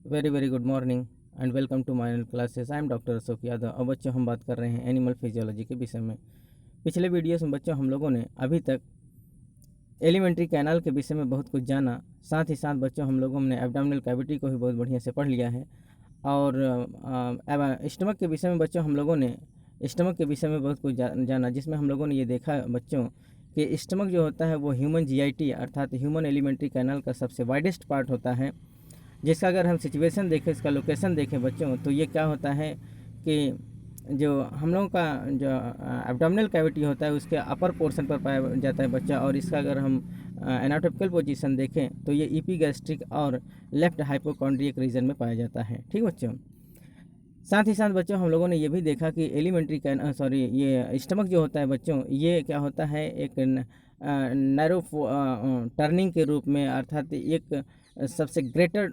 Very very good morning and welcome to my classes. I am doctor Ashok Yadav. अब बच्चों हम बात कर रहे हैं एनिमल फिजियोलॉजी के विषय में। पिछले वीडियोस में बच्चों हम लोगों ने अभी तक एलिमेंट्री कैनाल के विषय में बहुत कुछ जाना। साथ ही साथ बच्चों हम लोगों ने एब्डोमिनल कैविटी को भी बहुत बढ़िया से पढ़ लिया है। और स्टमक के विषय में बच्चों हम लोगों ने स्टमक के विषय में बहुत कुछ जाना, जिसमें हम लोगों ने ये देखा बच्चों कि स्टमक जो होता है वो ह्यूमन जीआईटी अर्थात ह्यूमन एलिमेंट्री कैनाल का सबसे वाइडेस्ट पार्ट होता है, जिसका अगर हम सिचुएशन देखें, इसका लोकेशन देखें बच्चों, तो ये क्या होता है कि जो हम लोगों का जो एब्डोमिनल कैविटी होता है उसके अपर पोर्शन पर पाया जाता है बच्चा। और इसका अगर हम एनाटॉमिकल पोजीशन देखें तो ये ईपीगैस्ट्रिक और लेफ्ट हाइपोकॉन्ड्रियक रीजन में पाया जाता है। ठीक बच्चों, साथ ही साथ बच्चों हम लोगों ने ये भी देखा कि एलिमेंट्री ये स्टमक जो होता है बच्चों, ये क्या होता है एक नैरो टर्निंग के रूप में, अर्थात एक सबसे ग्रेटर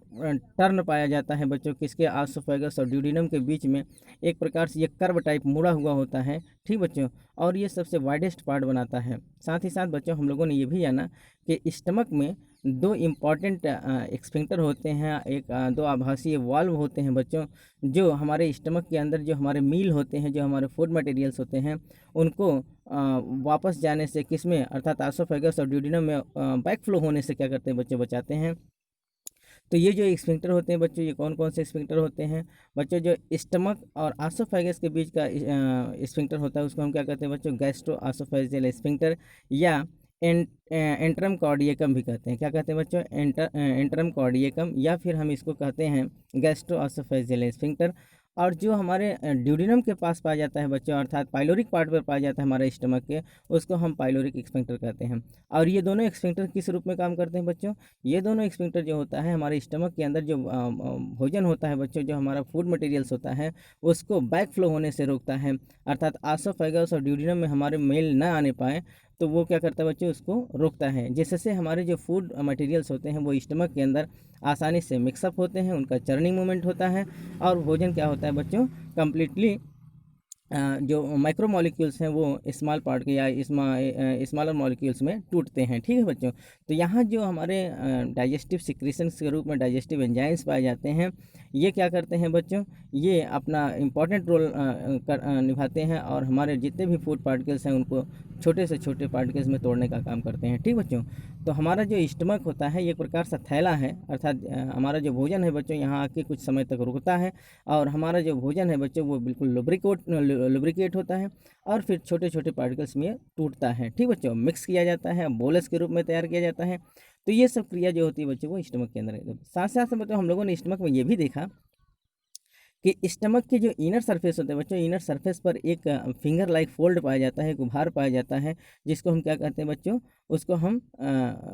टर्न पाया जाता है बच्चों, किसके आसोफेगस और ड्यूडिनम के बीच में एक प्रकार से ये कर्व टाइप मुड़ा हुआ होता है। ठीक बच्चों, और ये सबसे वाइडेस्ट पार्ट बनाता है। साथ ही साथ बच्चों हम लोगों ने ये भी जाना कि स्टमक में दो इम्पॉर्टेंट एक्सफिंक्टर होते हैं, दो आभासीय वाल्व होते हैं बच्चों, जो हमारे स्टमक के अंदर जो हमारे मील होते हैं, जो हमारे फूड मटेरियल्स होते हैं, उनको वापस जाने से किसमें अर्थात आसोफेगस और ड्यूडिनम में बैक फ्लो होने से क्या करते हैं बच्चों, बचाते हैं। तो ये जो स्फिंक्टर होते हैं बच्चों, ये कौन कौन से स्फिंक्टर होते हैं बच्चों? जो स्टमक और आसोफेगस के बीच का स्फिंक्टर होता है उसको हम क्या कहते हैं बच्चों? गैस्ट्रो आसोफेजियल स्फिंक्टर, या एंट्रम कॉर्डियकम भी कहते हैं। क्या कहते हैं बच्चों? एंट्रम कॉर्डियकम, या फिर हम इसको कहते हैं गैस्ट्रो आसोफेजियल स्फिंक्टर। और जो हमारे ड्यूडिनम के पास पाया जाता है बच्चों, अर्थात पाइलोरिक पार्ट पर पाया जाता है हमारे स्टमक के, उसको हम पाइलोरिक स्फिंक्टर कहते हैं। और ये दोनों स्फिंक्टर किस रूप में काम करते हैं बच्चों? ये दोनों स्फिंक्टर जो होता है हमारे स्टमक के अंदर जो भोजन होता है बच्चों, जो हमारा फूड मटेरियल्स होता है, उसको बैक फ्लो होने से रोकता है, अर्थात आसोफेगस और ड्यूडिनम में हमारे मेल न आने पाए तो वो क्या करता है बच्चों? उसको रोकता है, जिससे हमारे जो फूड मटेरियल्स होते हैं वो स्टमक के अंदर आसानी से मिक्सअप होते हैं, उनका चर्निंग मूवमेंट होता है, और भोजन क्या होता है बच्चों? कम्प्लीटली जो माइक्रो मॉलिक्यूल्स हैं वो स्मॉल पार्ट के या स्मॉलर मॉलिक्यूल्स में टूटते हैं। ठीक है बच्चों, तो यहाँ जो हमारे डाइजेस्टिव सिक्रीशंस के रूप में डाइजेस्टिव एंजाइम्स पाए जाते हैं, ये क्या करते हैं बच्चों? ये अपना इम्पॉर्टेंट रोल निभाते हैं, और हमारे जितने भी फूड पार्टिकल्स हैं उनको छोटे से छोटे पार्टिकल्स में तोड़ने का काम करते हैं। ठीक बच्चों, तो हमारा जो स्टमक होता है ये एक प्रकार सा थैला है, अर्थात हमारा जो भोजन है बच्चों यहाँ आके कुछ समय तक रुकता है, और हमारा जो भोजन है बच्चों वो बिल्कुल लुब्रिकेट होता है, और फिर छोटे छोटे पार्टिकल्स में टूटता है। ठीक बच्चों, मिक्स किया जाता है, बोलस के रूप में तैयार किया जाता है। तो ये सब क्रिया जो होती है बच्चों वो स्टमक के अंदर है। साथ साथ बच्चों हम लोगों ने स्टमक में ये भी देखा कि स्टमक के जो इनर सरफेस होते हैं बच्चों, इनर सरफेस पर एक फिंगर लाइक फोल्ड पाया जाता है, एक उभार पाया जाता है, जिसको हम क्या कहते हैं बच्चों? उसको हम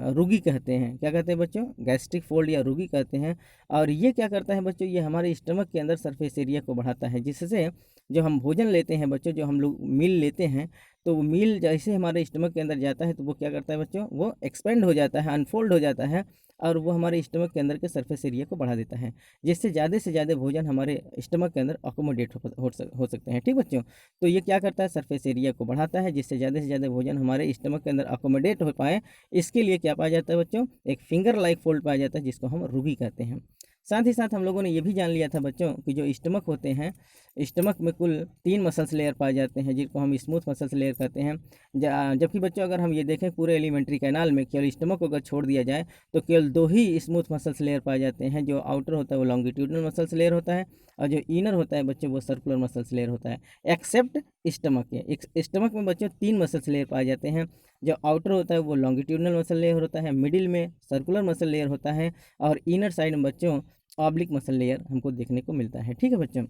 रुगी कहते हैं। क्या कहते हैं बच्चों? गैस्ट्रिक फोल्ड या रुगी कहते हैं। और ये क्या करता है बच्चों? ये हमारे स्टमक के अंदर सरफेस एरिया को बढ़ाता है, जिससे जो हम भोजन लेते हैं बच्चों, जो हम लोग मील लेते हैं, तो वो मील जैसे हमारे स्टमक के अंदर जाता है तो वो क्या करता है बच्चों? वो एक्सपेंड हो जाता है, अनफोल्ड हो जाता है, और वो हमारे स्टमक के अंदर के सरफेस एरिया को बढ़ा देता है, जिससे ज़्यादा से ज़्यादा भोजन हमारे स्टमक के अंदर अकोमोडेट हो सकते हैं। ठीक बच्चों, तो ये क्या करता है? सरफेस एरिया को बढ़ाता है, जिससे ज़्यादा से ज़्यादा भोजन हमारे स्टमक के अंदर अकोमोडेट हो पाए। इसके लिए क्या पाया जाता है बच्चों? एक फिंगर लाइक फोल्ड पाया जाता है, जिसको हम रुगी कहते हैं। साथ ही साथ हम लोगों ने ये भी जान लिया था बच्चों कि जो स्टमक होते हैं, स्टमक में कुल 3 मसल्स लेयर पाए जाते हैं, जिनको हम स्मूथ मसल्स लेयर कहते हैं। जबकि बच्चों अगर हम ये देखें पूरे एलिमेंट्री कैनाल में केवल स्टमक को अगर छोड़ दिया जाए तो केवल 2 ही स्मूथ मसल्स लेयर पाए जाते हैं। जो आउटर होता है वो लॉन्गिट्यूडनल मसल्स लेयर होता है, और जो इनर होता है बच्चों वो सर्कुलर मसल्स लेयर होता है, एक्सेप्ट स्टमक के। स्टमक में बच्चों 3 मसल्स लेयर पाए जाते हैं। जो आउटर होता है वो लॉन्गिट्यूडनल मसल लेयर होता है, मिडिल में सर्कुलर मसल लेयर होता है, और इनर साइड में बच्चों ऑब्लिक मसल लेयर हमको देखने को मिलता है। ठीक है बच्चों,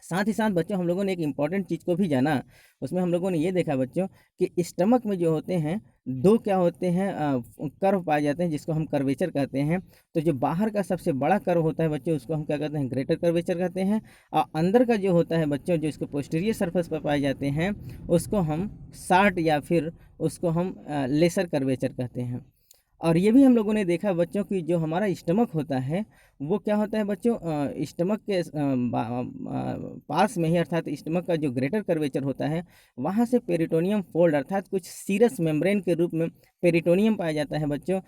साथ ही साथ बच्चों हम लोगों ने एक इम्पॉर्टेंट चीज़ को भी जाना। उसमें हम लोगों ने ये देखा बच्चों कि स्टमक में जो होते हैं दो क्या होते हैं, कर्व पाए जाते हैं, जिसको हम कर्वेचर कहते हैं। तो जो बाहर का सबसे बड़ा कर्व होता है बच्चों उसको हम क्या कहते हैं? ग्रेटर कर्वेचर कहते हैं। और अंदर का जो होता है बच्चों, जो इसको पोस्टीरियर सरफेस पर पाए जाते हैं, उसको हम शार्ट या फिर उसको हम लेसर कर्वेचर कहते हैं। और ये भी हम लोगों ने देखा बच्चों की जो हमारा स्टमक होता है वो क्या होता है बच्चों, स्टमक के पास में ही अर्थात स्टमक का जो ग्रेटर कर्वेचर होता है वहाँ से पेरिटोनियम फोल्ड अर्थात कुछ सीरस मेम्ब्रेन के रूप में पेरिटोनियम पाया जाता है बच्चों।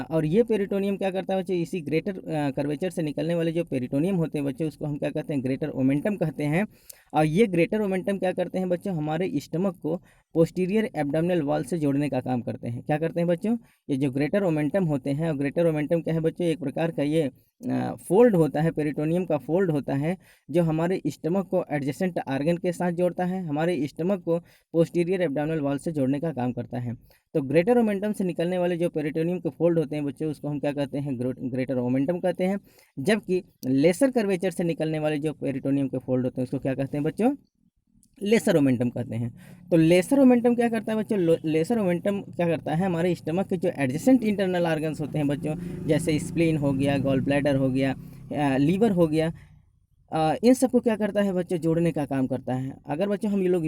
और ये पेरिटोनियम क्या करता है बच्चों, इसी ग्रेटर कर्वेचर से निकलने वाले जो पेरिटोनियम होते हैं बच्चों उसको हम क्या कहते हैं, ग्रेटर ओमेंटम कहते हैं। और ये ग्रेटर ओमेंटम क्या करते हैं बच्चों, हमारे स्टमक को पोस्टीरियर एब्डोमिनल वॉल से जोड़ने का काम करते हैं। क्या करते हैं बच्चों, ये जो ग्रेटर ओमेंटम होते हैं, और ग्रेटर ओमेंटम क्या है बच्चों, एक प्रकार का ये फोल्ड होता है, पेरिटोनियम का फोल्ड होता है जो हमारे स्टमक को एडजेसेंट आर्गन के साथ जोड़ता है, हमारे स्टमक को पोस्टीरियर एब्डोमिनल वॉल से जोड़ने का काम करता है। तो ग्रेटर ओमेंटम से निकलने वाले जो पेरिटोनियम के फोल्ड होते हैं बच्चों उसको हम क्या कहते हैं, ग्रेटर ओमेंटम कहते हैं। जबकि लेसर कर्वेचर से निकलने वाले जो पेरिटोनियम के फोल्ड होते हैं उसको क्या कहते हैं बच्चों, लेसर ओमेंटम कहते हैं। तो लेसर ओमेंटम क्या करता है बच्चों, लेसर ओमेंटम क्या करता है, हमारे स्टमक के जो एडजेसेंट इंटरनल ऑर्गन्स होते हैं बच्चों, जैसे स्प्लीन हो गया, गॉल ब्लैडर हो गया, लीवर हो गया, इन सबको क्या करता है बच्चों, जोड़ने का काम करता है। अगर बच्चों हम ये लोग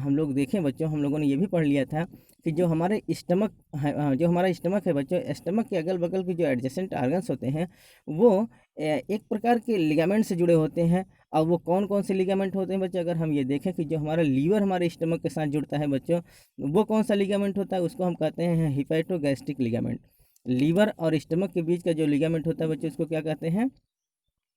हम लोग देखें बच्चों, हम लोगों ने ये भी पढ़ लिया था कि जो हमारे स्टमक है, जो हमारा स्टमक है बच्चों, स्टमक के अगल बगल के जो एडजेसेंट ऑर्गन्स होते हैं वो एक प्रकार के लिगामेंट से जुड़े होते हैं। और वो कौन कौन से लिगामेंट होते हैं बच्चों, अगर हम ये देखें कि जो हमारा लीवर हमारे स्टमक के साथ जुड़ता है बच्चों, वो कौन सा लिगामेंट होता है, उसको हम कहते हैं हिपैटोगैस्ट्रिक लिगामेंट। लीवर और स्टमक के बीच का जो लिगामेंट होता है बच्चों उसको क्या कहते हैं,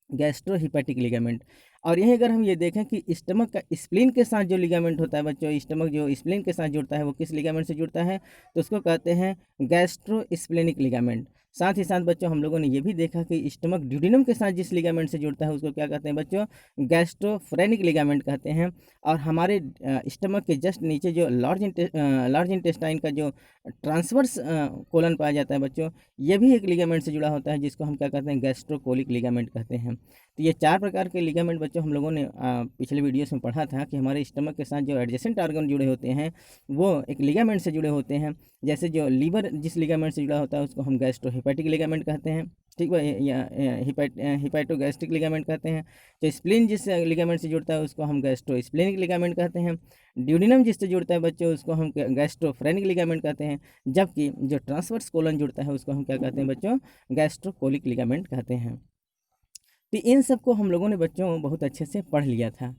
गैस्ट्रोहिपैटिक लिगामेंट। और यहीं अगर हम ये देखें कि स्टमक का स्प्लीन के साथ जो लिगामेंट होता है बच्चों, स्टमक जो स्प्लीन के साथ जुड़ता है वो किस लिगामेंट से जुड़ता है, तो उसको कहते हैं गैस्ट्रो स्प्लेनिक लिगामेंट। साथ ही साथ बच्चों हम लोगों ने ये भी देखा कि स्टमक ड्यूडिनम के साथ जिस लिगामेंट से जुड़ता है उसको क्या कहते हैं बच्चों, गैस्ट्रोफ्रेनिक लिगामेंट कहते हैं। और हमारे स्टमक के जस्ट नीचे जो लार्ज इंटेस्टाइन का जो ट्रांसवर्स कोलन पाया जाता है बच्चों, ये भी एक लिगामेंट से जुड़ा होता है जिसको हम क्या कहते हैं, गैस्ट्रोकोलिक लिगामेंट कहते हैं। तो ये 4 प्रकार के लिगामेंट बच्चों हम लोगों ने पिछले वीडियोस में पढ़ा था कि हमारे स्टमक के साथ जो एडजेसेंट ऑर्गन जुड़े होते हैं वो एक लिगामेंट से जुड़े होते हैं। जैसे जो लीवर जिस लिगामेंट से जुड़ा होता है उसको हम गैस्ट्रोहिपैटिक लिगामेंट कहते हैं, ठीक है, या हिपैटोगैस्ट्रिक लिगामेंट कहते हैं। जो स्प्लीन जिस लिगामेंट से जुड़ता है उसको हम गैस्ट्रोस्प्लेनिक लिगामेंट कहते हैं। ड्यूडिनम जिससे जुड़ता है बच्चों उसको हम गैस्ट्रोफ्रेनिक लिगामेंट कहते हैं। जबकि जो ट्रांसवर्स कोलन जुड़ता है उसको हम क्या कहते हैं बच्चों, गैस्ट्रोकोलिक लिगामेंट कहते हैं। तो इन सब को हम लोगों ने बच्चों बहुत अच्छे से पढ़ लिया था।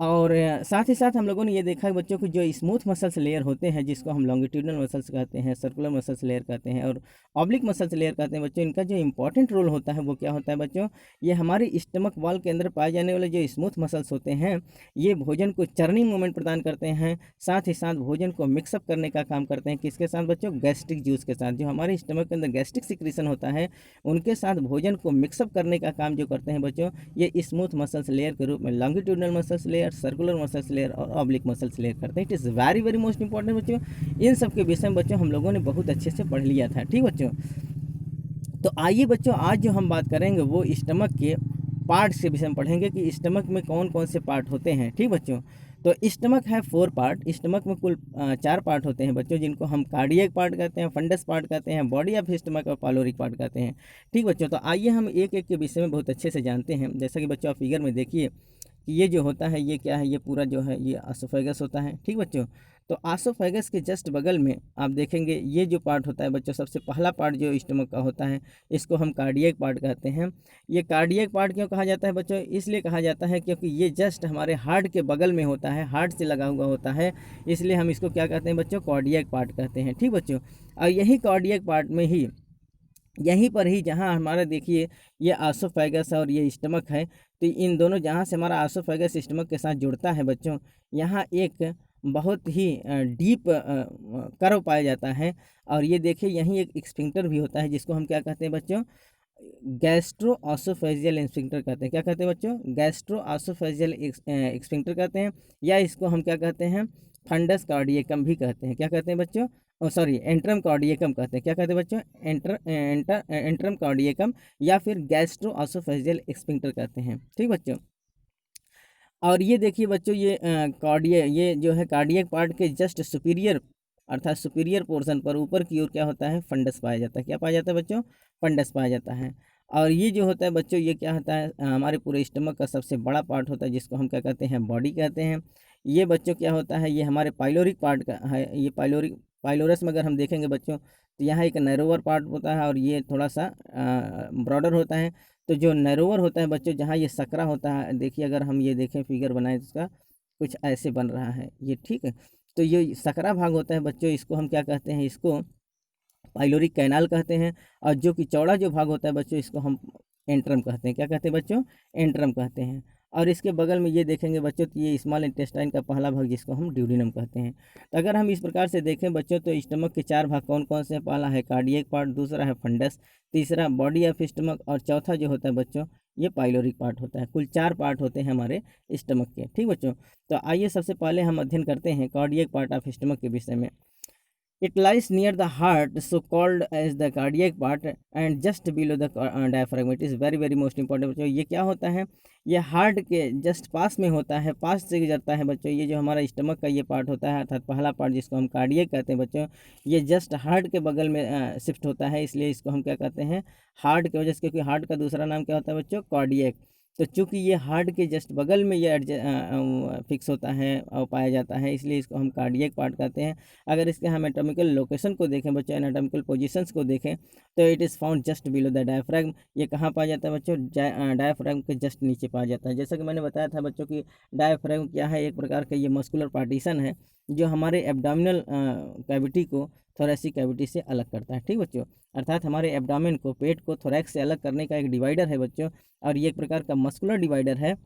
और साथ ही साथ हम लोगों ने ये देखा है बच्चों की जो स्मूथ मसल्स लेयर होते हैं जिसको हम लॉन्गिट्यूडनल मसल्स कहते हैं, सर्कुलर मसल्स लेयर कहते हैं और ऑब्लिक मसल्स लेयर कहते हैं बच्चों, इनका जो इंपॉर्टेंट रोल होता है वो क्या होता है बच्चों, ये हमारी स्टमक वॉल के अंदर पाए जाने वाले जो स्मूथ मसल्स होते हैं ये भोजन को चर्निंग मूवमेंट प्रदान करते हैं। साथ ही साथ भोजन को मिक्सअप करने का काम करते हैं, किसके साथ बच्चों, गैस्ट्रिक जूस के साथ। जो हमारे स्टमक के अंदर गैस्ट्रिक सिक्रीशन होता है उनके साथ भोजन को मिक्सअप करने का काम जो करते हैं बच्चों, ये स्मूथ मसल्स लेयर के रूप में longitudinal muscles layer, circular muscles layer और ऑब्लिक मसल्स लेयर करते हैं। It is very very most important बच्चों। इन सब के विषय में बच्चों हम लोगों ने बहुत अच्छे से पढ़ लिया था, ठीक बच्चों। तो आइए बच्चों आज जो हम बात करेंगे वो स्टमक के पार्ट्स के विषय में पढ़ेंगे कि स्टमक में कौन कौन से पार्ट होते हैं, ठीक बच्चों। तो स्टमक है 4 पार्ट, स्टमक में कुल 4 पार्ट होते हैं बच्चों जिनको हम कार्डियक पार्ट कहते हैं, फंडस पार्ट कहते हैं, बॉडी ऑफ स्टमक और पाइलोरिक पार्ट कहते हैं, ठीक बच्चों। तो आइए हम एक एक के विषय में बहुत अच्छे से जानते हैं। जैसा कि बच्चों आप फिगर में देखिए कि ये जो होता है ये क्या है, ये पूरा जो है ये एसोफेगस होता है, ठीक बच्चों। तो एसोफेगस के जस्ट बगल में आप देखेंगे ये जो पार्ट होता है बच्चों, सबसे पहला पार्ट जो स्टमक का होता है इसको हम कार्डियक पार्ट कहते हैं। ये कार्डियक पार्ट क्यों कहा जाता है बच्चों, इसलिए कहा जाता है क्योंकि ये जस्ट हमारे हार्ट के बगल में होता है, हार्ट से लगा हुआ होता है, इसलिए हम इसको क्या कहते हैं बच्चों, कार्डियक पार्ट कहते हैं, ठीक बच्चों। और यही कार्डियक पार्ट में ही यहीं पर ही जहाँ हमारा देखिए ये एसोफेगस और ये स्टमक है, तो इन दोनों जहाँ से हमारा एसोफेगस स्टमक के साथ जुड़ता है बच्चों, यहाँ एक बहुत ही डीप कर्व पाया जाता है। और ये देखिए यहीं एक स्फिंक्टर भी होता है जिसको हम क्या कहते हैं बच्चों, गैस्ट्रो ऑसोफेजियल स्फिंक्टर कहते हैं। क्या कहते हैं बच्चों, गैस्ट्रो ऑसोफेजियल स्फिंक्टर कहते हैं, या इसको हम क्या कहते हैं, फंडस कार्डियकम भी कहते हैं। क्या कहते हैं बच्चों, सॉरी एंट्रम कार्डियकम कहते हैं। क्या कहते हैं बच्चों, एंट्रम कार्डियकम या फिर गैस्ट्रो ऑसोफेजियल स्फिंक्टर कहते हैं, ठीक बच्चों। और ये देखिए बच्चों ये जो है कार्डियक पार्ट के जस्ट सुपीरियर अर्थात सुपीरियर पोर्शन पर ऊपर की ओर क्या होता है, फंडस पाया जाता है। क्या पाया जाता है बच्चों, फंडस पाया जाता है। और ये जो होता है बच्चों ये क्या होता है, हमारे पूरे स्टमक का सबसे बड़ा पार्ट होता है जिसको हम क्या कहते हैं, बॉडी कहते हैं। ये बच्चों क्या होता है, ये हमारे पाइलोरिक पार्ट का है। ये पाइलोरस में अगर हम देखेंगे बच्चों तो यहाँ एक नैरोवर पार्ट होता है और ये थोड़ा सा ब्रॉडर होता है। तो जो नैरोवर होता है बच्चों, जहाँ ये सकरा होता है, देखिए अगर हम ये देखें फिगर बनाए तो इसका कुछ ऐसे बन रहा है ये, ठीक है। तो ये सकरा भाग होता है बच्चों, इसको हम क्या कहते हैं, इसको पाइलोरिक कैनाल कहते हैं। और जो कि चौड़ा जो भाग होता है बच्चों, इसको हम एंट्रम कहते हैं। क्या कहते हैं बच्चों? एंट्रम कहते हैं। और इसके बगल में ये देखेंगे बच्चों, तो ये स्मॉल इंटेस्टाइन का पहला भाग जिसको हम ड्यूडेनम कहते हैं। तो अगर हम इस प्रकार से देखें बच्चों, तो स्टमक के 4 भाग कौन कौन से हैं? पहला है कार्डियक पार्ट, दूसरा है फंडस, तीसरा बॉडी ऑफ स्टमक, और चौथा जो होता है बच्चों ये पाइलोरिक पार्ट होता है। कुल 4 पार्ट होते हैं हमारे स्टमक के, ठीक बच्चों। तो आइए सबसे पहले हम अध्ययन करते हैं कार्डियक पार्ट ऑफ स्टमक के विषय में। It lies near the heart, so called as the cardiac part, and just below the diaphragm. It is very very most important बच्चों। ये क्या होता है? ये हार्ट के जस्ट पास में होता है, पास से गुजरता है बच्चों। ये जो हमारा स्टमक का ये पार्ट होता है, अर्थात पहला पार्ट जिसको हम कार्डियक कहते हैं बच्चों, ये जस्ट हार्ट के बगल में शिफ्ट होता है, इसलिए इसको हम क्या कहते हैं? हार्ट की वजह से, क्योंकि हार्ट का दूसरा नाम क्या होता है बच्चों? कार्डियक। तो चूंकि ये हार्ट के जस्ट बगल में ये फिक्स होता है और पाया जाता है, इसलिए इसको हम कार्डियक पार्ट कहते हैं। अगर इसके हम एनाटॉमिकल लोकेशन को देखें बच्चों, एनाटॉमिकल पोजीशंस को देखें, तो it is found just below the diaphragm. ये कहाँ पाया जाता है बच्चों? डायफ्रैगम के जस्ट नीचे पाया जाता है। जैसा कि मैंने बताया था बच्चों कि डायफ्रैगम क्या है? एक प्रकार का ये मस्कुलर पार्टीशन है जो हमारे एब्डोमिनल कैविटी को थोरेसिक कैविटी से अलग करता है, ठीक बच्चों। अर्थात हमारे एब्डोमेन को, पेट को थोरैक्स से अलग करने का एक डिवाइडर है बच्चों, और ये एक प्रकार का मस्कुलर डिवाइडर है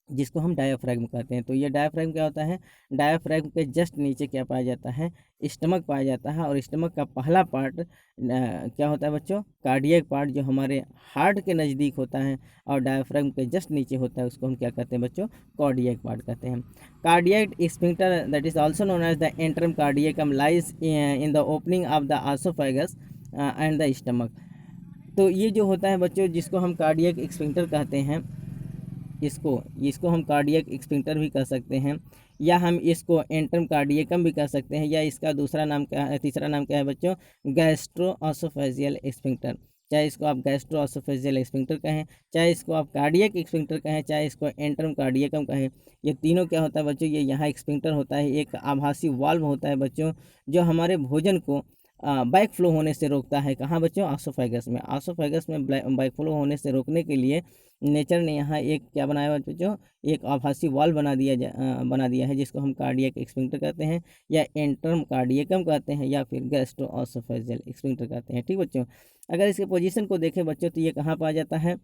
जिसको हम डायाफ्रैगम कहते हैं। तो ये डायाफ्रैगम क्या होता है? डायाफ्रैगम के जस्ट नीचे क्या पाया जाता है? स्टमक पाया जाता है। और स्टमक का पहला पार्ट क्या होता है बच्चों? कार्डियक पार्ट, जो हमारे हार्ट के नज़दीक होता है और डायाफ्रैगम के जस्ट नीचे होता है, उसको हम क्या कहते हैं बच्चों? कार्डियक पार्ट कहते हैं। Cardiac sphincter, that is also known as the antrum cardiacum, lies in the opening of the oesophagus and the stomach. तो ये जो होता है बच्चों, जिसको हम कार्डियक स्फिंक्टर कहते हैं, इसको हम कार्डियक स्फिंक्टर भी कह सकते हैं, या हम इसको एंट्रम कार्डियकम भी कह सकते हैं, या इसका दूसरा नाम क्या है, तीसरा नाम क्या है बच्चों? Gastro-oesophageal sphincter. चाहे इसको आप गैस्ट्रोएसोफेजियल स्फिंक्टर कहें, चाहे इसको आप कार्डियक स्फिंक्टर कहें, चाहे इसको एंट्रम कार्डियकम कहें, ये तीनों क्या होता है बच्चों? ये यहाँ स्फिंक्टर होता है, एक आभासी वाल्व होता है बच्चों, जो हमारे भोजन को बैक फ्लो होने से रोकता है। कहाँ बच्चों? आसोफेगस में। आसोफेगस में बैक फ्लो होने से रोकने के लिए नेचर ने यहाँ एक क्या बनाया बच्चों? एक आभासी वाल्व बना दिया है, जिसको हम कार्डियक स्फिंक्टर कहते हैं, या एंट्रम कार्डियकम कहते हैं, या फिर गैस्ट्रोएसोफेजियल स्फिंक्टर कहते हैं, ठीक बच्चों। अगर इसके पोजीशन को देखें बच्चों, तो ये कहाँ पाया जाता है?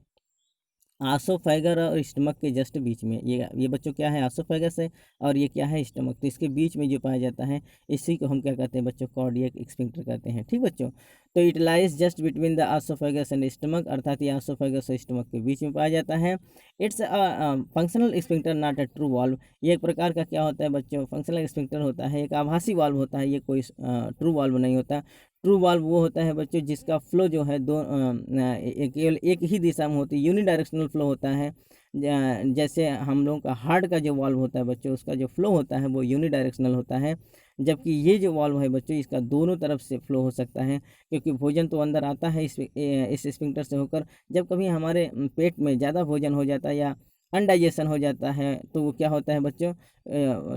आसोफेगर और स्टमक के जस्ट बीच में। ये बच्चों क्या है? आसोफेगस है, और ये क्या है? स्टमक। तो इसके बीच में जो पाया जाता है, इसी को हम क्या कहते हैं बच्चों? कार्डियक स्फिंक्टर कहते हैं, ठीक बच्चों। तो it lies just between the oesophagus and stomach, अर्थात ये आसोफेगस और स्टमक के बीच में पाया जाता है। It's functional sphincter, not a true valve. ये एक प्रकार का क्या होता है बच्चों? फंक्शनल स्फिंक्टर होता है, एक आभासी वाल्व होता है, ये कोई ट्रू वाल्व नहीं होता। ट्रू वाल्व वो होता है बच्चों जिसका फ्लो जो है केवल एक ही दिशा में होती है, यूनिडायरेक्शनल फ्लो होता है। जैसे हम लोगों का हार्ट का जो वाल्व होता है बच्चों, उसका जो फ्लो होता है वो यूनिडायरेक्शनल होता है, जबकि ये जो वाल्व है बच्चों, इसका दोनों तरफ से फ्लो हो सकता है, क्योंकि भोजन तो अंदर आता है इस स्फिंक्टर से होकर। जब कभी हमारे पेट में ज़्यादा भोजन हो जाता है या अनडाइजेशन हो जाता है, तो वो क्या होता है बच्चों?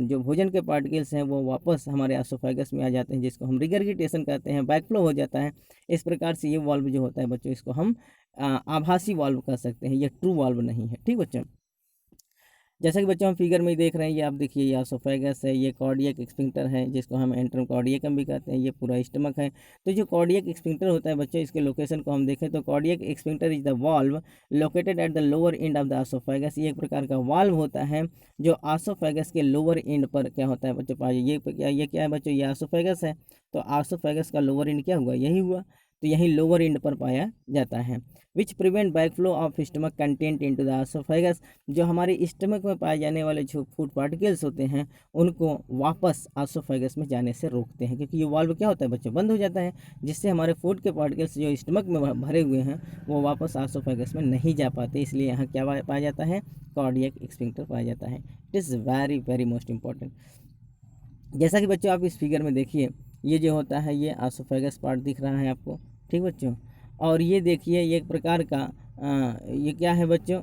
जो भोजन के पार्टिकल्स हैं वो वापस हमारे एसोफेगस में आ जाते हैं, जिसको हम रिगर्गिटेशन कहते हैं, बैकफ्लो हो जाता है। इस प्रकार से ये वाल्व जो होता है बच्चों, इसको हम आभासी वाल्व कह सकते हैं, ये ट्रू वाल्व नहीं है, ठीक बच्चों। जैसा कि बच्चों हम फिगर में देख रहे हैं, ये आप देखिए, ये एसोफेगस है, ये कार्डियक स्फिंक्टर है, जिसको हम एंट्रम कार्डियकम भी कहते हैं, ये पूरा स्टमक है। तो जो कार्डियक स्फिंक्टर होता है बच्चों, इसके लोकेशन को हम देखें तो cardiac sphincter is the valve located at the lower end of the oesophagus. ये एक प्रकार का वाल्व होता है जो एसोफेगस के लोअर एंड पर क्या होता है बच्चों? ये क्या है बच्चों? ये एसोफेगस है। तो एसोफेगस का लोअर एंड क्या हुआ? यही हुआ। तो यही लोअर एंड पर पाया जाता है। Which prevent backflow of stomach content into the oesophagus. जो हमारे स्टमक में पाए जाने वाले जो फूड पार्टिकल्स होते हैं, उनको वापस एसोफेगस में जाने से रोकते हैं, क्योंकि ये वाल्व क्या होता है बच्चों? बंद हो जाता है, जिससे हमारे फूड के पार्टिकल्स जो स्टमक में भरे हुए हैं वो वापस एसोफेगस में नहीं जा पाते। इसलिए यहाँ क्या पाया जाता है? कार्डियक स्फिंक्टर पाया जाता है। It is very very most important. जैसा कि बच्चों आप इस फिगर में देखिए, ये जो होता है ये एसोफेगस पार्ट दिख रहा है आपको, ठीक बच्चों। और ये देखिए, ये एक प्रकार का ये क्या है बच्चों?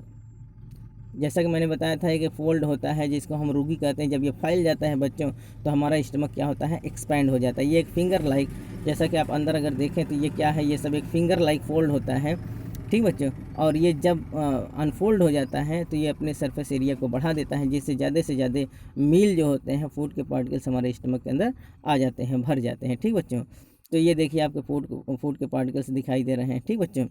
जैसा कि मैंने बताया था कि फोल्ड होता है, जिसको हम रूगी कहते हैं। जब ये फैल जाता है बच्चों, तो हमारा स्टमक क्या होता है? एक्सपैंड हो जाता है। ये एक फिंगर लाइक जैसा कि आप अंदर अगर देखें तो ये क्या है, ये सब एक फिंगर लाइक फोल्ड होता है, ठीक बच्चों। और ये जब अनफोल्ड हो जाता है तो ये अपने सरफेस एरिया को बढ़ा देता है, जिससे ज़्यादा से ज़्यादा मील जो होते हैं, फूड के पार्टिकल्स हमारे स्टमक के अंदर आ जाते हैं, भर जाते हैं, ठीक बच्चों। तो ये देखिए आपके फूड के पार्टिकल्स दिखाई दे रहे हैं, ठीक बच्चों।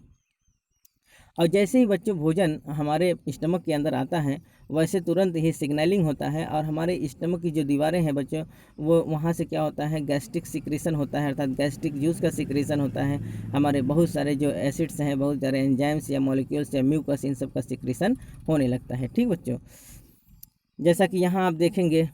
और जैसे ही बच्चों भोजन हमारे स्टमक के अंदर आता है, वैसे तुरंत ही सिग्नलिंग होता है और हमारे स्टमक की जो दीवारें हैं बच्चों, वो वहाँ से क्या होता है, गैस्ट्रिक सिक्रीशन होता है, अर्थात गैस्ट्रिक जूस का सिक्रीशन होता है। हमारे बहुत सारे जो एसिड्स हैं, बहुत सारे एंजाइम्स या मॉलिक्यूल्स या म्यूकस, इन सब का सिक्रीशन होने लगता है, ठीक बच्चों। जैसा कि यहाँ आप देखेंगे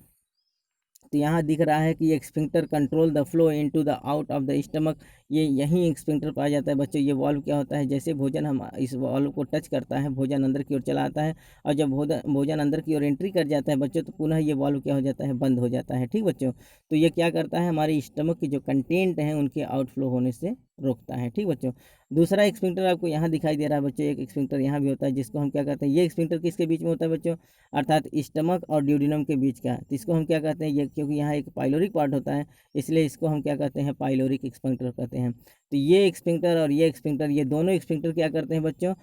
तो यहाँ दिख रहा है कि ये sphincter control the flow into the out of the stomach. ये यहीं स्फिंक्टर पाया जाता है बच्चों। ये वाल्व क्या होता है, जैसे भोजन हम इस वाल्व को टच करता है, भोजन अंदर की ओर चला आता है, और जब भोजन अंदर की ओर एंट्री कर जाता है बच्चों, तो पुनः ये वाल्व क्या हो जाता है, बंद हो जाता है, ठीक बच्चों। तो ये क्या करता है, हमारे स्टमक की जो कंटेंट हैं उनके आउटफ्लो होने से रोकता है, ठीक बच्चों। दूसरा स्फिंक्टर आपको यहाँ दिखाई दे रहा है बच्चों, एक स्फिंक्टर यहाँ भी होता है, जिसको हम क्या कहते हैं, ये स्फिंक्टर किसके बीच में होता है बच्चों, अर्थात स्टमक और ड्यूडिनम के बीच का। तो इसको हम क्या कहते हैं, ये क्योंकि यहाँ एक पाइलोरिक पार्ट होता है, इसलिए इसको हम क्या कहते हैं, पाइलोरिक स्फिंक्टर कहते हैं। तो ये स्फिंक्टर और ये स्फिंक्टर, ये दोनों स्फिंक्टर क्या करते हैं बच्चों,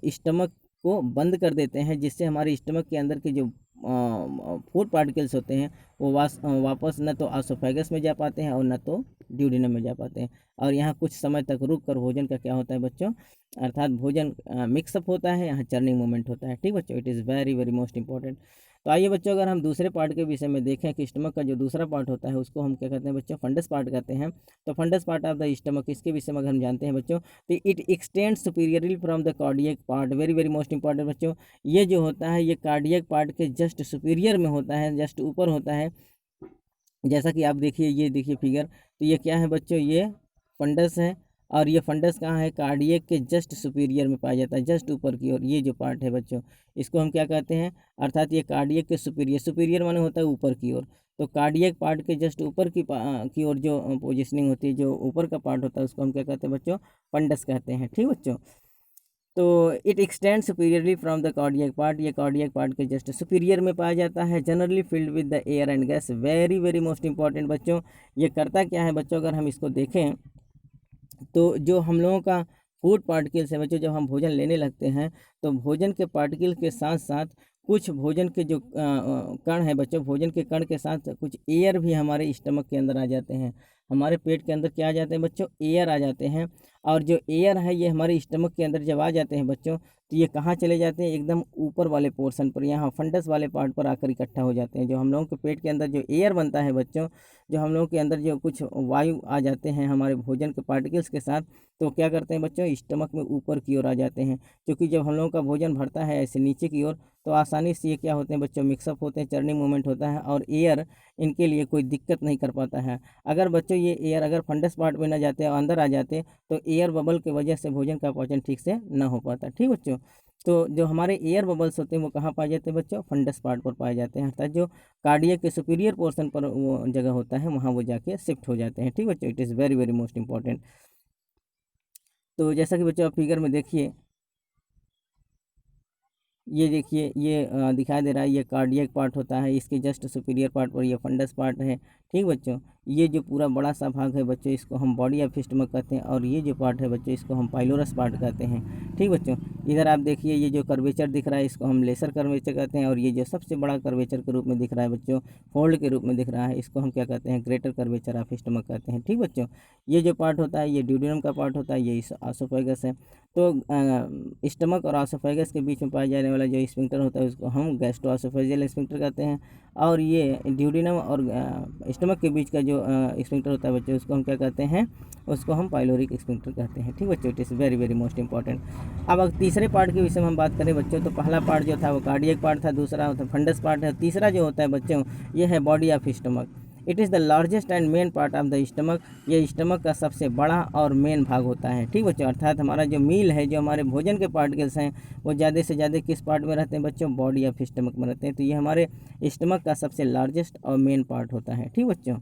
स्टमक को बंद कर देते हैं, जिससे हमारे स्टमक के अंदर के जो फूड पार्टिकल्स होते हैं वो वापस न तो आसोफेगस में जा पाते हैं और न तो ड्यूडिनम में जा पाते हैं। और यहाँ कुछ समय तक रुक कर भोजन का क्या होता है बच्चों, अर्थात भोजन मिक्सअप होता है, यहाँ चर्निंग मूवमेंट होता है, ठीक बच्चों। It is very very most important. तो आइए बच्चों, अगर हम दूसरे पार्ट के विषय में देखें कि स्टमक का जो दूसरा पार्ट होता है उसको हम क्या कहते हैं बच्चों, फंडस पार्ट कहते हैं। तो fundus part of the stomach, इसके विषय में अगर हम जानते हैं बच्चों, तो it extends superiorly from the cardiac part. Very very most important बच्चों, ये जो होता है ये कार्डियक पार्ट के जस्ट सुपीरियर में होता है, जस्ट ऊपर होता है। जैसा कि आप देखिए, ये देखिए फिगर, तो ये क्या है बच्चों, ये फंडस है। और ये फंडस कहाँ है, कार्डियक के जस्ट सुपीरियर में पाया जाता है, जस्ट ऊपर की ओर। ये जो पार्ट है बच्चों, इसको हम क्या कहते हैं, अर्थात ये कार्डियक के सुपीरियर, सुपीरियर माने होता है ऊपर की ओर। तो कार्डियक पार्ट के जस्ट ऊपर की ओर जो पोजिशनिंग होती है, जो ऊपर का पार्ट होता है, उसको हम क्या कहते हैं बच्चों, फंडस कहते हैं, ठीक बच्चों। तो it extend superiorly from the cardiac part, ये कार्डियक पार्ट के जस्ट सुपीरियर में पाया जाता है, generally filled with the air and gas. Very very most important बच्चों, ये करता क्या है बच्चों, अगर हम इसको देखें तो जो हम लोगों का फूड पार्टिकल्स है बच्चों, जब हम भोजन लेने लगते हैं तो भोजन के पार्टिकल के साथ साथ कुछ भोजन के जो कण है बच्चों, भोजन के कण के साथ कुछ एयर भी हमारे स्टमक के अंदर आ जाते हैं। हमारे पेट के अंदर क्या आ जाते हैं बच्चों, एयर आ जाते हैं। और जो एयर है ये हमारे स्टमक के अंदर जब आ जाते हैं बच्चों, तो ये कहाँ चले जाते हैं, एकदम ऊपर वाले पोर्शन पर, यहाँ फंडस वाले पार्ट पर आकर इकट्ठा हो जाते हैं। जो हम लोगों के पेट के अंदर जो एयर बनता है बच्चों, जो हम लोगों के अंदर जो कुछ वायु आ जाते हैं हमारे भोजन के पार्टिकल्स के साथ, तो क्या करते हैं बच्चों, स्टमक में ऊपर की ओर आ जाते हैं। क्योंकि जब हम लोगों का भोजन भरता है ऐसे नीचे की ओर, तो आसानी से ये क्या होते हैं बच्चों, मिक्सअप होते हैं, चर्निंग मूवमेंट होता है, और एयर इनके लिए कोई दिक्कत नहीं कर पाता है। अगर बच्चों ये एयर अगर फंडस पार्ट में ना जाते और अंदर आ जाते, तो एयर बबल की वजह से भोजन का पाचन ठीक से ना हो पाता, ठीक बच्चों। तो जो हमारे एयर बबल्स होते हैं वो कहाँ पाए जाते हैं बच्चों, फंडस पार्ट पर पाए जाते हैं, अर्थात जो कार्डियक के सुपीरियर पोर्शन पर वो जगह होता है, वहाँ वो जाके शिफ्ट हो जाते हैं, ठीक बच्चों। It is very very most important. तो जैसा कि बच्चों आप फिगर में देखिए, ये देखिए, ये दिखाई दे रहा है, ये कार्डियक पार्ट होता है, इसके जस्ट सुपीरियर पार्ट पर ये फंडस पार्ट है, ठीक बच्चों। ये जो पूरा बड़ा सा भाग है बच्चों, इसको हम बॉडी ऑफ स्टमक कहते हैं, और ये जो पार्ट है बच्चों, इसको हम पाइलोरस पार्ट कहते हैं, ठीक बच्चों। इधर आप देखिए, ये जो कर्वेचर दिख रहा है इसको हम लेसर कर्वेचर कहते हैं, और ये जो सबसे बड़ा कर्वेचर के रूप में दिख रहा है बच्चों, फोल्ड के रूप में दिख रहा है, इसको हम क्या कहते हैं, ग्रेटर कर्वेचर ऑफ स्टमक कहते हैं, ठीक बच्चों। ये जो पार्ट होता है ये ड्यूडेनम का पार्ट होता है, ये आसोफेगस है। तो स्टमक और आसोफेगस के बीच में पाया जाने वाला जो स्फिंक्टर होता है उसको हम गैस्ट्रोएसोफेजियल स्फिंक्टर कहते हैं, और ये ड्यूडेनम और स्टमक के बीच का जो स्फिंक्टर होता है बच्चों, उसको हम क्या कहते हैं, उसको हम पाइलोरिक स्फिंक्टर कहते हैं, ठीक बच्चों। It is very very most important. अब अगर तीसरे पार्ट के विषय में हम बात करें बच्चों, तो पहला पार्ट जो था वो कार्डियक पार्ट था, दूसरा होता फंडस पार्ट है, तीसरा जो होता है बच्चों ये है body of stomach. It is the largest and main part of the stomach. ये स्टमक का सबसे बड़ा और मेन भाग होता है, ठीक बच्चों। अर्थात हमारा जो मील है, जो हमारे भोजन के पार्टिकल्स हैं, वो ज़्यादा से ज़्यादा किस पार्ट में रहते हैं बच्चों, बॉडी ऑफ स्टमक में रहते हैं। तो ये हमारे स्टमक का सबसे लार्जेस्ट और मेन पार्ट होता है, ठीक बच्चों।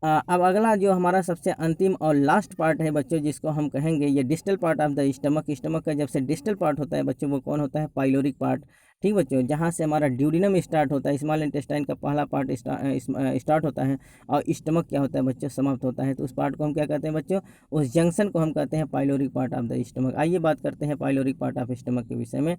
अब अगला जो हमारा सबसे अंतिम और लास्ट पार्ट है बच्चों, जिसको हम कहेंगे ये distal part of the stomach. Stomach का जब से डिस्टल पार्ट होता है बच्चों, वो कौन होता है? Pyloric part. ठीक बच्चों, जहाँ से हमारा ड्यूडिनम स्टार्ट होता है, स्मॉल इंटेस्टाइन का पहला पार्ट स्टार्ट होता है और स्टमक क्या होता है बच्चों? समाप्त होता है। तो उस पार्ट को हम क्या कहते हैं बच्चों? उस जंक्शन को हम कहते हैं pyloric part of the stomach. आइए बात करते हैं पाइलोरिक पार्ट ऑफ स्टमक के विषय में।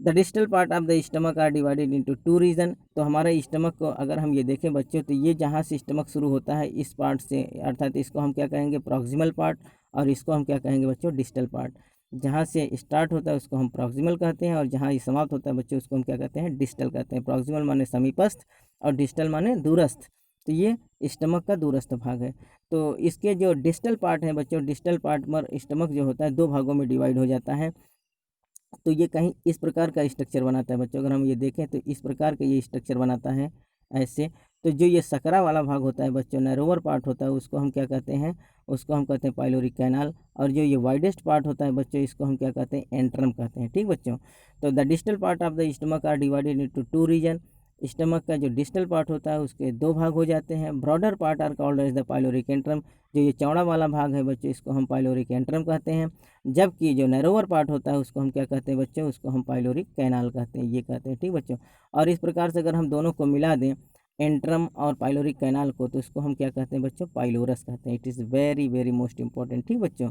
The distal part of the stomach are divided into two region. तो हमारा स्टमक को अगर हम ये देखें बच्चों, तो ये जहाँ से स्टमक शुरू होता है इस पार्ट से, अर्थात इसको हम क्या कहेंगे? प्रॉक्सिमल पार्ट, और इसको हम क्या कहेंगे बच्चों? Distal part. जहाँ से स्टार्ट होता है उसको हम प्रॉक्सिमल कहते हैं, और जहाँ ये समाप्त होता है बच्चों उसको हम क्या कहते हैं? डिस्टल कहते हैं। प्रॉक्सिमल माने समीपस्थ और डिस्टल माने दूरस्थ। तो ये स्टमक का दूरस्थ भाग है। तो इसके जो डिस्टल पार्ट है बच्चों, डिस्टल पार्ट पर स्टमक जो होता है दो भागों में डिवाइड हो जाता है। तो ये कहीं इस प्रकार का स्ट्रक्चर बनाता है बच्चों। अगर हम ये देखें तो इस प्रकार का ये स्ट्रक्चर बनाता है ऐसे। तो जो ये सकरा वाला भाग होता है बच्चों, नैरोवर पार्ट होता है, उसको हम क्या कहते हैं? उसको हम कहते हैं पाइलोरिक कैनाल। और जो ये वाइडेस्ट पार्ट होता है बच्चों, इसको हम क्या कहते हैं? एंट्रम कहते हैं। ठीक बच्चों, तो the distal part of the stomach are divided into two region. Stomach का जो डिस्टल पार्ट होता है उसके दो भाग हो जाते हैं। Broader part are called as the pyloric antrum. जो ये चौड़ा वाला भाग है बच्चों, इसको हम पाइलोरिक एंट्रम कहते हैं। जबकि जो नैरोवर पार्ट होता है उसको हम क्या कहते हैं बच्चों? उसको हम पाइलोरिक कैनाल कहते हैं, ये कहते हैं। ठीक बच्चों, और इस प्रकार से अगर हम दोनों को मिला दें, एंट्रम और पाइलोरिक कैनाल को, तो इसको हम क्या कहते हैं बच्चों? पाइलोरस कहते हैं। It is very very most important. ठीक बच्चों,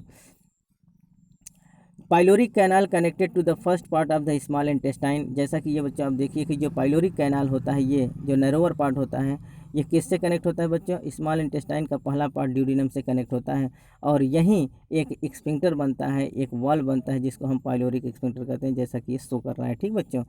pyloric canal connected to the first part of the small intestine. जैसा कि ये बच्चों आप देखिए कि जो पाइलोरिक कैनाल होता है, ये जो नैरोवर पार्ट होता है, ये किससे कनेक्ट होता है बच्चों? स्मॉल इंटेस्टाइन का पहला पार्ट ड्यूडिनम से कनेक्ट होता है, और यहीं एक एक्सफिंक्टर बनता है, एक वॉल्व बनता है, जिसको हम पाइलोरिक एक्सफिंक्टर कहते हैं, जैसा कि ये शो कर रहा है। ठीक बच्चों,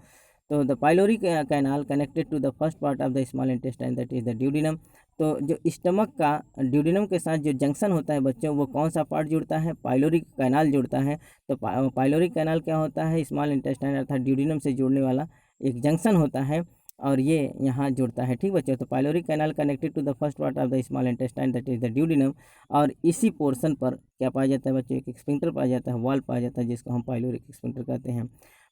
तो the pyloric canal connected to the first part of the small intestine that is the duodenum. तो जो स्टमक का ड्यूडिनम के साथ जो जंक्शन होता है बच्चों, वो कौन सा पार्ट जुड़ता है? पाइलोरिक कैनाल जुड़ता है। तो पाइलोरिक कैनाल क्या होता है? स्मॉल इंटेस्टाइन अर्थात ड्यूडिनम से जुड़ने वाला एक जंक्शन होता है, और ये यहाँ जुड़ता है। ठीक बच्चों, तो pyloric canal connected to the first part of the small intestine that is the duodenum. और इसी पोर्शन पर क्या पाया जाता है बच्चों? एक स्फिंक्टर पाया जाता है, वॉल्व पाया जाता है, जिसको हम पाइलोरिक स्फिंक्टर कहते हैं।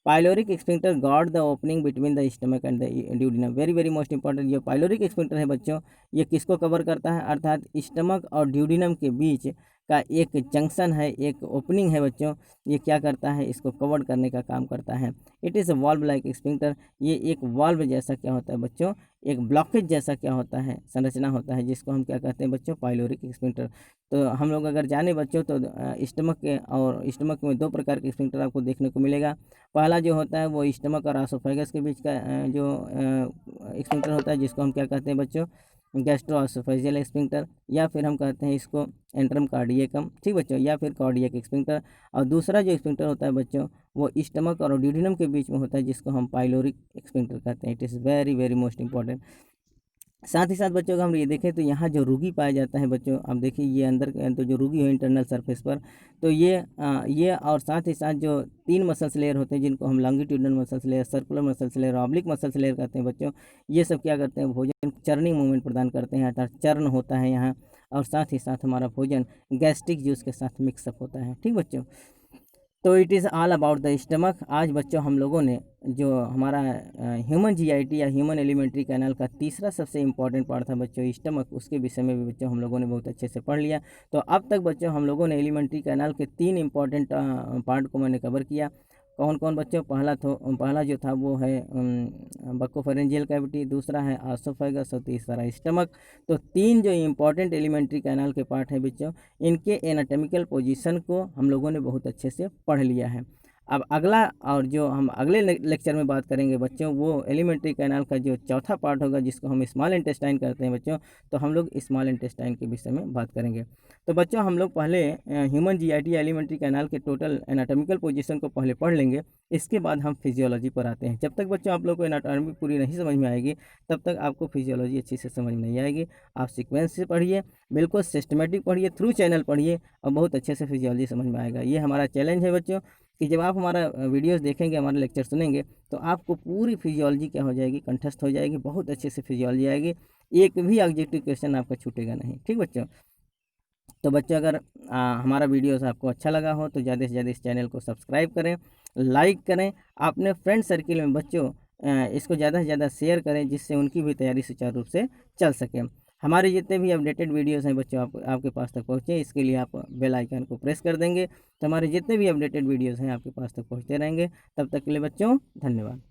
Pyloric sphincter God the opening between the stomach and the duodenum. Very very most important, ये पाइलोरिक स्फिंक्टर है बच्चों, ये किसको कवर करता है? अर्थात स्टमक और ड्यूडिनम के बीच का एक जंक्शन है, एक ओपनिंग है बच्चों, ये क्या करता है? इसको कवर करने का काम करता है। It is a valve like sphincter. ये एक वॉल्व जैसा क्या होता है बच्चों? एक ब्लॉकेज जैसा क्या होता है? संरचना होता है, जिसको हम क्या कहते हैं बच्चों? Pyloric sphincter. तो हम लोग अगर जाने बच्चों, तो स्टमक के और स्टमक में दो प्रकार के स्फिंक्टर आपको देखने को मिलेगा। पहला जो होता है वो स्टमक और एसोफेगस के बीच का जो स्फिंक्टर होता है, जिसको हम क्या कहते हैं बच्चों? गैस्ट्रोएसोफेजियल स्फिंक्टर, या फिर हम कहते हैं इसको एंट्रम कार्डियकम। ठीक बच्चों, या फिर कार्डियक स्फिंक्टर। और दूसरा जो स्फिंक्टर होता है बच्चों, वो स्टमक और ड्यूडिनम के बीच में होता है, जिसको हम पाइलोरिक स्फिंक्टर कहते हैं। It is very very most important. साथ ही साथ बच्चों, अगर हम ये देखें तो यहाँ जो रुगी पाया जाता है बच्चों, आप देखिए ये अंदर तो जो रुगी है इंटरनल सरफेस पर, तो ये और साथ ही साथ जो तीन मसल्स लेयर होते हैं, जिनको हम longitudinal muscles layer, circular muscles layer, oblique muscles layer कहते हैं बच्चों, ये सब क्या करते हैं? भोजन चर्निंग मूवमेंट प्रदान करते हैं, अर्थात चर्न होता है यहाँ, और साथ ही साथ हमारा भोजन गैस्ट्रिक जूस के साथ मिक्सअप होता है। ठीक बच्चों, तो it is all about the stomach. आज बच्चों हम लोगों ने जो हमारा ह्यूमन जीआईटी या ह्यूमन एलिमेंट्री कैनाल का तीसरा सबसे इम्पॉर्टेंट पार्ट था बच्चों स्टमक, उसके विषय में भी बच्चों हम लोगों ने बहुत अच्छे से पढ़ लिया। तो अब तक बच्चों हम लोगों ने एलिमेंट्री कैनाल के तीन इम्पॉर्टेंट पार्ट को मैंने कवर किया। कौन कौन बच्चों? पहला जो था वो है बक्कोफेरेंजियल कैविटी, दूसरा है आसोफेगस, और तीसरा स्टमक। तो तीन जो इम्पॉर्टेंट एलिमेंट्री कैनाल के पार्ट हैं बच्चों, इनके एनाटॉमिकल पोजीशन को हम लोगों ने बहुत अच्छे से पढ़ लिया है। अब अगला और जो हम अगले लेक्चर में बात करेंगे बच्चों, वो एलिमेंट्री कैनाल का जो चौथा पार्ट होगा, जिसको हम स्मॉल इंटेस्टाइन करते हैं बच्चों, तो हम लोग स्मॉल इंटेस्टाइन के विषय में बात करेंगे। तो बच्चों हम लोग पहले ह्यूमन जीआईटी एलिमेंट्री कैनाल के टोटल एनाटॉमिकल पोजीशन को पहले पढ़ लेंगे, इसके बाद हम फिजियोलॉजी पर आते हैं। जब तक बच्चों आप लोग को एनाटॉमी पूरी नहीं समझ में आएगी, तब तक आपको फिजियोलॉजी अच्छी से समझ नहीं आएगी। आप सीक्वेंस से पढ़िए, बिल्कुल सिस्टमेटिक पढ़िए, थ्रू चैनल पढ़िए, और बहुत अच्छे से फिजियोलॉजी समझ में आएगा। ये हमारा चैलेंज है बच्चों, कि जब आप हमारा वीडियोस देखेंगे, हमारे लेक्चर सुनेंगे, तो आपको पूरी फिजियोलॉजी क्या हो जाएगी? कंठस्थ हो जाएगी, बहुत अच्छे से फिजियोलॉजी आएगी, एक भी ऑब्जेक्टिव क्वेश्चन आपका छूटेगा नहीं। ठीक बच्चों, तो बच्चों अगर हमारा वीडियोस आपको अच्छा लगा हो तो ज़्यादा से ज़्यादा इस चैनल को सब्सक्राइब करें, लाइक करें, अपने फ्रेंड सर्किल में बच्चों इसको ज़्यादा से ज़्यादा शेयर करें, जिससे उनकी भी तैयारी सुचारू रूप से चल सके। हमारे जितने भी अपडेटेड वीडियोस हैं बच्चों आपके पास तक पहुँचे, इसके लिए आप बेल आइकन को प्रेस कर देंगे तो हमारे जितने भी अपडेटेड वीडियोस हैं आपके पास तक पहुँचते रहेंगे। तब तक के लिए बच्चों धन्यवाद।